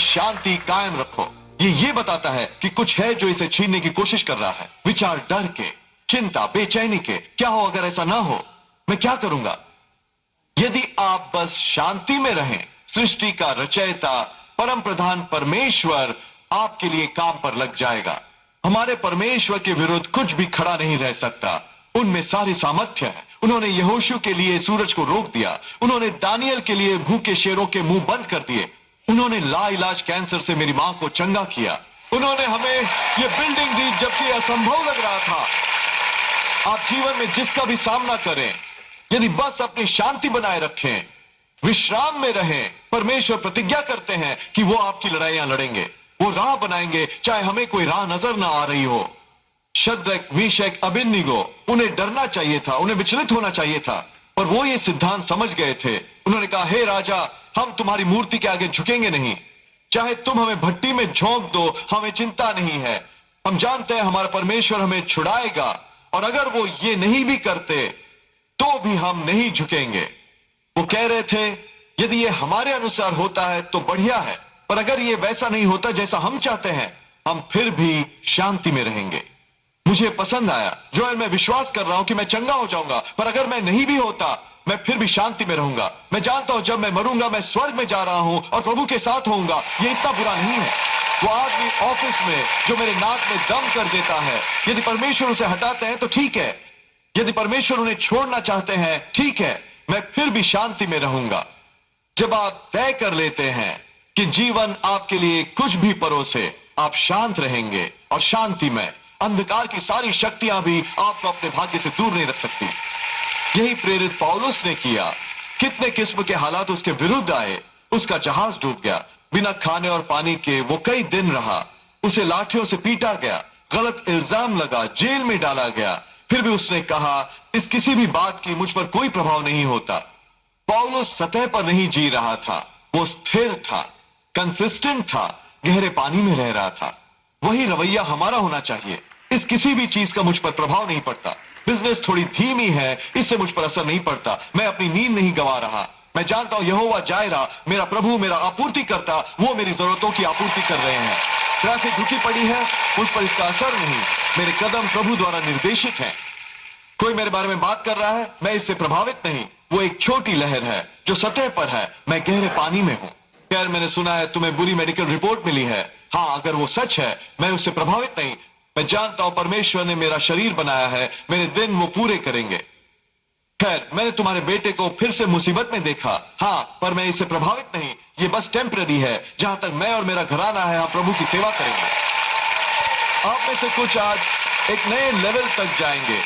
शांति कायम रखो। ये बताता है कि कुछ है जो इसे छीनने की कोशिश कर रहा है। विचार डर के, चिंता, बेचैनी के, क्या हो अगर ऐसा ना हो, मैं क्या करूंगा। यदि आप बस शांति में रहें, सृष्टि का रचयिता परम प्रधान परमेश्वर आपके लिए काम पर लग जाएगा। हमारे परमेश्वर के विरुद्ध कुछ भी खड़ा नहीं रह सकता। उनमें सारी सामर्थ्य है। उन्होंने यहोशू के लिए सूरज को रोक दिया। उन्होंने दानियल के लिए भूखे शेरों के मुंह बंद कर दिए। उन्होंने लाइलाज कैंसर से मेरी मां को चंगा किया। उन्होंने हमें यह बिल्डिंग दी जबकि असंभव लग रहा था। आप जीवन में जिसका भी सामना करें, यदि बस अपनी शांति बनाए रखें, विश्राम में रहें, परमेश्वर प्रतिज्ञा करते हैं कि वो आपकी लड़ाइयां लड़ेंगे, वो राह बनाएंगे चाहे हमें कोई राह नजर ना आ रही हो। शद्रक, मीशक, अबेदनीगो, उन्हें डरना चाहिए था, उन्हें विचलित होना चाहिए था, पर वो ये सिद्धांत समझ गए थे। उन्होंने कहा, हे राजा, हम तुम्हारी मूर्ति के आगे झुकेंगे नहीं। चाहे तुम हमें भट्टी में झोंक दो, हमें चिंता नहीं है। हम जानते हैं हमारा परमेश्वर हमें छुड़ाएगा, और अगर वो ये नहीं भी करते तो भी हम नहीं झुकेंगे। वो कह रहे थे, यदि ये हमारे अनुसार होता है तो बढ़िया है, पर अगर ये वैसा नहीं होता जैसा हम चाहते हैं, हम फिर भी शांति में रहेंगे। मुझे पसंद आया। जोएल, मैं विश्वास कर रहा हूं कि मैं चंगा हो जाऊंगा, पर अगर मैं नहीं भी होता, मैं फिर भी शांति में रहूंगा। मैं जानता हूं जब मैं मरूंगा, मैं स्वर्ग में जा रहा हूं और प्रभु के साथ होऊंगा। ये इतना बुरा नहीं है। वो आदमी ऑफिस में जो मेरे नाक में दम कर देता है, यदि परमेश्वर उसे हटाते हैं तो ठीक है। यदि परमेश्वर उन्हें छोड़ना चाहते हैं, ठीक है, मैं फिर भी शांति में रहूंगा। जब आप तय कर लेते हैं कि जीवन आपके लिए कुछ भी परोसे, आप शांत रहेंगे, और शांति में अंधकार की सारी शक्तियां भी आपको अपने भाग्य से दूर नहीं रख सकती। यही प्रेरित पौलुस ने किया। कितने किस्म के हालात उसके विरुद्ध आए, उसका जहाज डूब गया। बिना खाने और पानी के वो कई दिन रहा। उसे लाठियों से पीटा गया, गलत इल्जाम लगा, जेल में डाला गया। फिर भी उसने कहा, इस किसी भी बात की मुझ पर कोई प्रभाव नहीं होता। पौलुस सतह पर नहीं जी रहा था, वो स्थिर था, कंसिस्टेंट था, गहरे पानी में रह रहा था। वही रवैया हमारा होना चाहिए। इस किसी भी चीज का मुझ पर प्रभाव नहीं पड़ता। बिजनेस थोड़ी धीमी है, इससे मुझ पर असर नहीं पड़ता। मैं अपनी नींद नहीं गंवा रहा। मैं जानता हूं यहोवा जायरा, मेरा प्रभु, मेरा आपूर्ति करता, वो मेरी जरूरतों की आपूर्ति कर रहे हैं। ट्रैफिक रुकी पड़ी है, मुझ पर इसका असर नहीं। मेरे कदम प्रभु द्वारा निर्देशित हैं। कोई मेरे बारे में बात कर रहा है, मैं इससे प्रभावित नहीं। वो एक छोटी लहर है जो सतह पर है, मैं गहरे पानी में हूं। खैर, मैंने सुना है तुम्हें बुरी मेडिकल रिपोर्ट मिली है। हाँ, अगर वो सच है, मैं उससे प्रभावित नहीं। मैं जानता हूं परमेश्वर ने मेरा शरीर बनाया है, मेरे दिन वो पूरे करेंगे। खैर, मैंने तुम्हारे बेटे को फिर से मुसीबत में देखा। हाँ, पर मैं इससे प्रभावित नहीं। ये बस टेम्पररी है। जहां तक मैं और मेरा घराना है, हम प्रभु की सेवा करेंगे। आप में से कुछ आज एक नए लेवल तक जाएंगे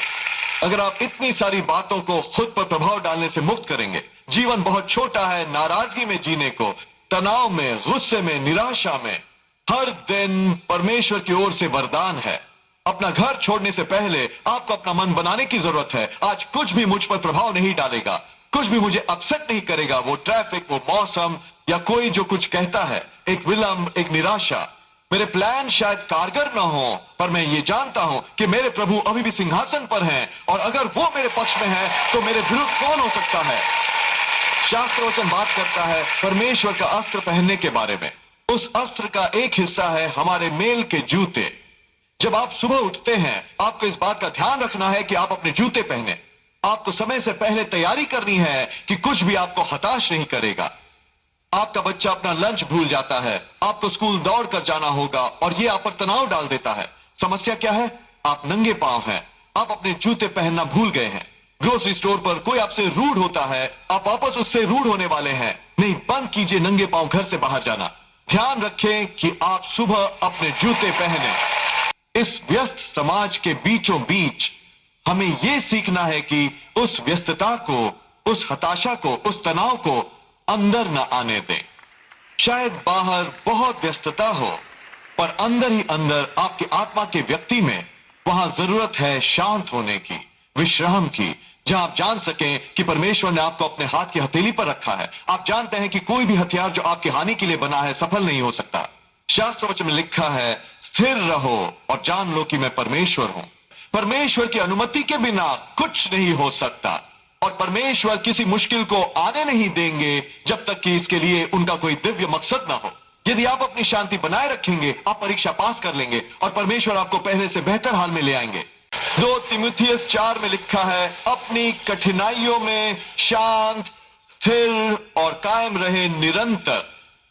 अगर आप इतनी सारी बातों को खुद पर प्रभाव डालने से मुक्त करेंगे। जीवन बहुत छोटा है नाराजगी में जीने को, तनाव में, गुस्से में, निराशा में। हर दिन परमेश्वर की ओर से वरदान है। अपना घर छोड़ने से पहले आपको अपना मन बनाने की जरूरत है। आज कुछ भी मुझ पर प्रभाव नहीं डालेगा, कुछ भी मुझे अपसेट नहीं करेगा। वो ट्रैफिक, वो मौसम, या कोई जो कुछ कहता है, एक विलंब, एक निराशा। मेरे प्लान शायद कारगर ना हो, पर मैं ये जानता हूं कि मेरे प्रभु अभी भी सिंहासन पर हैं, और अगर वो मेरे पक्ष में है तो मेरे विरुद्ध कौन हो सकता है। शास्त्र वचन बात करता है परमेश्वर का अस्त्र पहनने के बारे में। उस अस्त्र का एक हिस्सा है हमारे मेल के जूते। जब आप सुबह उठते हैं, आपको इस बात का ध्यान रखना है कि आप अपने जूते पहने। आपको समय से पहले तैयारी करनी है कि कुछ भी आपको हताश नहीं करेगा। आपका बच्चा अपना लंच भूल जाता है, आपको स्कूल दौड़ कर जाना होगा, और ये आप पर तनाव डाल देता है। समस्या क्या है? आप नंगे पांव हैं, आप अपने जूते पहनना भूल गए हैं। ग्रोसरी स्टोर पर कोई आपसे रूड होता है, आप वापस उससे रूड होने वाले हैं। नहीं, बंद कीजिए नंगे पांव घर से बाहर जाना। ध्यान रखें कि आप सुबह अपने जूते पहने। इस व्यस्त समाज के बीचों बीच हमें यह सीखना है कि उस व्यस्तता को, उस हताशा को, उस तनाव को अंदर न आने दें। शायद बाहर बहुत व्यस्तता हो, पर अंदर ही अंदर आपकी आत्मा के व्यक्ति में वहां जरूरत है शांत होने की, विश्राम की, जहां आप जान सकें कि परमेश्वर ने आपको अपने हाथ की हथेली पर रखा है। आप जानते हैं कि कोई भी हथियार जो आपकी हानि के लिए बना है सफल नहीं हो सकता। शास्त्र वचन में लिखा है, स्थिर रहो और जान लो कि मैं परमेश्वर हूं। परमेश्वर की अनुमति के बिना कुछ नहीं हो सकता, और परमेश्वर किसी मुश्किल को आने नहीं देंगे जब तक कि इसके लिए उनका कोई दिव्य मकसद ना हो। यदि आप अपनी शांति बनाए रखेंगे, आप परीक्षा पास कर लेंगे और परमेश्वर आपको पहले से बेहतर हाल में ले आएंगे। 2 तीमुथियुस 4 में लिखा है, अपनी कठिनाइयों में शांत, स्थिर और कायम रहे निरंतर।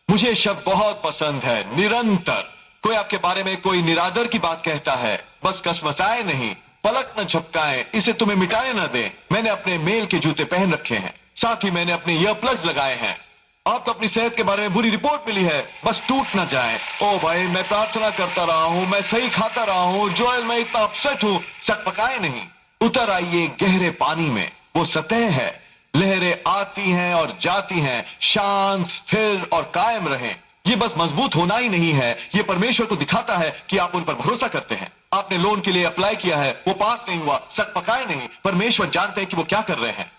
मुझे शब्द बहुत पसंद है, निरंतर। कोई आपके बारे में कोई निरादर की बात कहता है, बस कसमसाए नहीं, पलक न झपकाएं, इसे तुम्हें मिटाने न दें। मैंने अपने मेल के जूते पहन रखे हैं, साथ ही मैंने अपने ईयर प्लग्स लगाए हैं। आपको अपनी सेहत के बारे में बुरी रिपोर्ट मिली है, बस टूट ना जाए। ओ भाई, मैं प्रार्थना करता रहा हूं, मैं सही खाता रहा हूं, जोएल मैं इतना अपसेट हूं। सकपकाए नहीं, उतर आइए गहरे पानी में। वो सतह है, लहरें आती हैं और जाती हैं, शांत, स्थिर और कायम रहें। ये बस मजबूत होना ही नहीं है, ये परमेश्वर को दिखाता है कि आप उन पर भरोसा करते हैं। आपने लोन के लिए अप्लाई किया है, वो पास नहीं हुआ, सकपकाए नहीं, परमेश्वर जानते हैं कि वो क्या कर रहे हैं।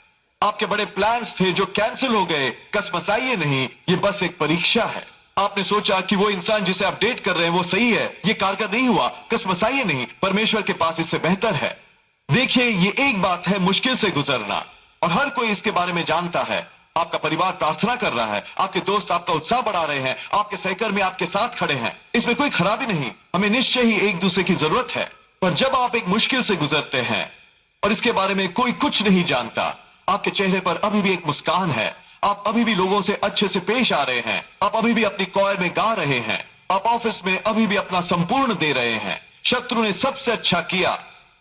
आपके बड़े प्लान्स थे जो कैंसिल हो गए, कसमसाइए नहीं, ये बस एक परीक्षा है। आपने सोचा कि वो इंसान जिसे आप डेट कर रहे हैं वो सही है, ये कारगर नहीं हुआ, कसमसाइए नहीं, परमेश्वर के पास इससे बेहतर है। देखिए, ये एक बात है मुश्किल से गुजरना, और हर कोई इसके बारे में जानता है। आपका परिवार प्रार्थना कर रहा है, आपके दोस्त आपका उत्साह बढ़ा रहे हैं, आपके सहकर्मी आपके साथ खड़े हैं, इसमें कोई खराबी नहीं। हमें निश्चय ही एक दूसरे की जरूरत है। पर जब आप एक मुश्किल से गुजरते हैं और इसके बारे में कोई कुछ नहीं जानता, आपके चेहरे पर अभी भी एक मुस्कान है, आप अभी भी लोगों से अच्छे से पेश आ रहे हैं, आप अभी भी अपनी कॉयर में गा रहे हैं, आप ऑफिस में अभी भी अपना संपूर्ण दे रहे हैं। शत्रु ने सबसे अच्छा किया,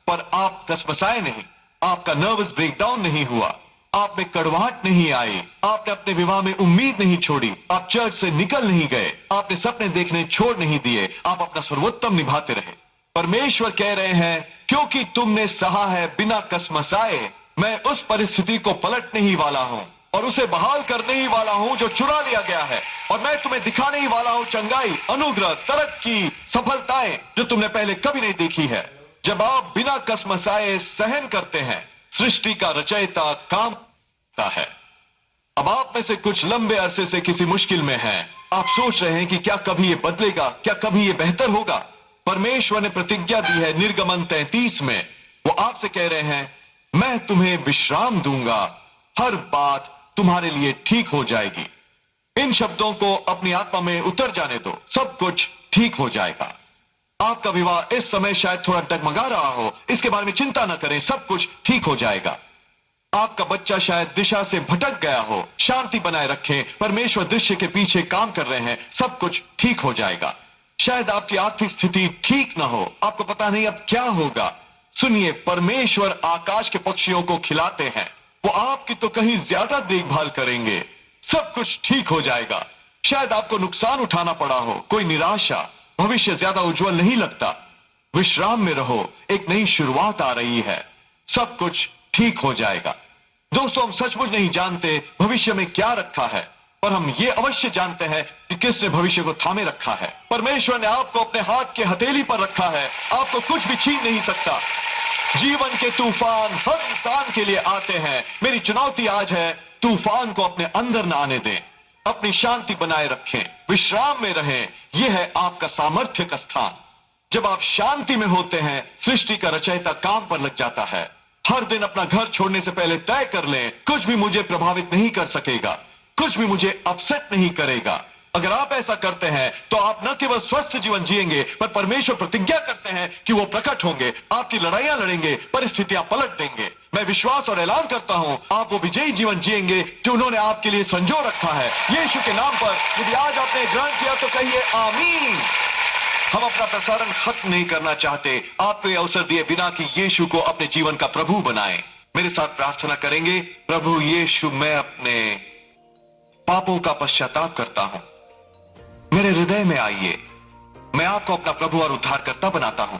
पर आप कसमसाए नहीं, आपका नर्वस ब्रेकडाउन नहीं हुआ, आप में कड़वाहट नहीं आई, आपने अपने विवाह में उम्मीद नहीं छोड़ी, आप चर्च से निकल नहीं गए, आपने सपने देखने छोड़ नहीं दिए, आप अपना सर्वोत्तम निभाते रहे। परमेश्वर कह रहे हैं, क्योंकि तुमने सहा है बिना कसमसाए, मैं उस परिस्थिति को पलटने ही वाला हूं और उसे बहाल करने ही वाला हूं जो चुरा लिया गया है, और मैं तुम्हें दिखाने ही वाला हूं चंगाई, अनुग्रह, तरक्की, सफलताएं जो तुमने पहले कभी नहीं देखी है। जब आप बिना कसमसाए सहन करते हैं, सृष्टि का रचयिता काम करता है। अब आप में से कुछ लंबे अरसे से किसी मुश्किल में हैं। आप सोच रहे हैं कि क्या कभी ये बदलेगा, क्या कभी ये बेहतर होगा। परमेश्वर ने प्रतिज्ञा दी है निर्गमन 33 में, वो आपसे कह रहे हैं, मैं तुम्हें विश्राम दूंगा, हर बात तुम्हारे लिए ठीक हो जाएगी। इन शब्दों को अपनी आत्मा में उतर जाने दो, सब कुछ ठीक हो जाएगा। आपका विवाह इस समय शायद थोड़ा डगमगा रहा हो, इसके बारे में चिंता न करें, सब कुछ ठीक हो जाएगा। आपका बच्चा शायद दिशा से भटक गया हो, शांति बनाए रखें, परमेश्वर दृश्य के पीछे काम कर रहे हैं, सब कुछ ठीक हो जाएगा। शायद आपकी आर्थिक स्थिति ठीक ना हो, आपको पता नहीं अब क्या होगा। सुनिए, परमेश्वर आकाश के पक्षियों को खिलाते हैं, वो आपकी तो कहीं ज्यादा देखभाल करेंगे, सब कुछ ठीक हो जाएगा। शायद आपको नुकसान उठाना पड़ा हो, कोई निराशा, भविष्य ज्यादा उज्जवल नहीं लगता। विश्राम में रहो, एक नई शुरुआत आ रही है, सब कुछ ठीक हो जाएगा। दोस्तों, हम सचमुच नहीं जानते भविष्य में क्या रखा है, पर हम ये अवश्य जानते हैं कि किसने भविष्य को थामे रखा है। परमेश्वर ने आपको अपने हाथ के हथेली पर रखा है, आपको कुछ भी छीन नहीं सकता। जीवन के तूफान हर इंसान के लिए आते हैं। मेरी चुनौती आज है, तूफान को अपने अंदर न आने दें, अपनी शांति बनाए रखें, विश्राम में रहें। यह है आपका सामर्थ्य का स्थान। जब आप शांति में होते हैं, सृष्टि का रचयिता काम पर लग जाता है। हर दिन अपना घर छोड़ने से पहले तय कर लें, कुछ भी मुझे प्रभावित नहीं कर सकेगा, कुछ भी मुझे अपसेट नहीं करेगा। अगर आप ऐसा करते हैं तो आप न केवल स्वस्थ जीवन जिएंगे, पर परमेश्वर प्रतिज्ञा करते हैं कि वो प्रकट होंगे, आपकी लड़ाइयां लड़ेंगे, परिस्थितियां पलट देंगे। मैं विश्वास और ऐलान करता हूं, आप वो विजयी जीवन जिएंगे जो उन्होंने आपके लिए संजो रखा है। यीशु के नाम पर यदि आज आपने ग्रहण किया तो कहिए आमीन। हम अपना प्रसारण खत्म नहीं करना चाहते, आपको यह अवसर दिए बिना कि यीशु को अपने जीवन का प्रभु बनाएं। मेरे साथ प्रार्थना करेंगे। प्रभु यीशु, मैं अपने पापों का पश्चाताप करता हूं, मेरे हृदय में आइए, मैं आपको अपना प्रभु और उद्धारकर्ता बनाता हूं।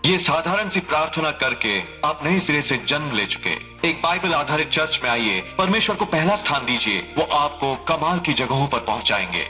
ये साधारण सी प्रार्थना करके आप नए सिरे से जन्म ले चुके एक बाइबल आधारित चर्च में आइए, परमेश्वर को पहला स्थान दीजिए, वो आपको कमाल की जगहों पर पहुंचाएंगे।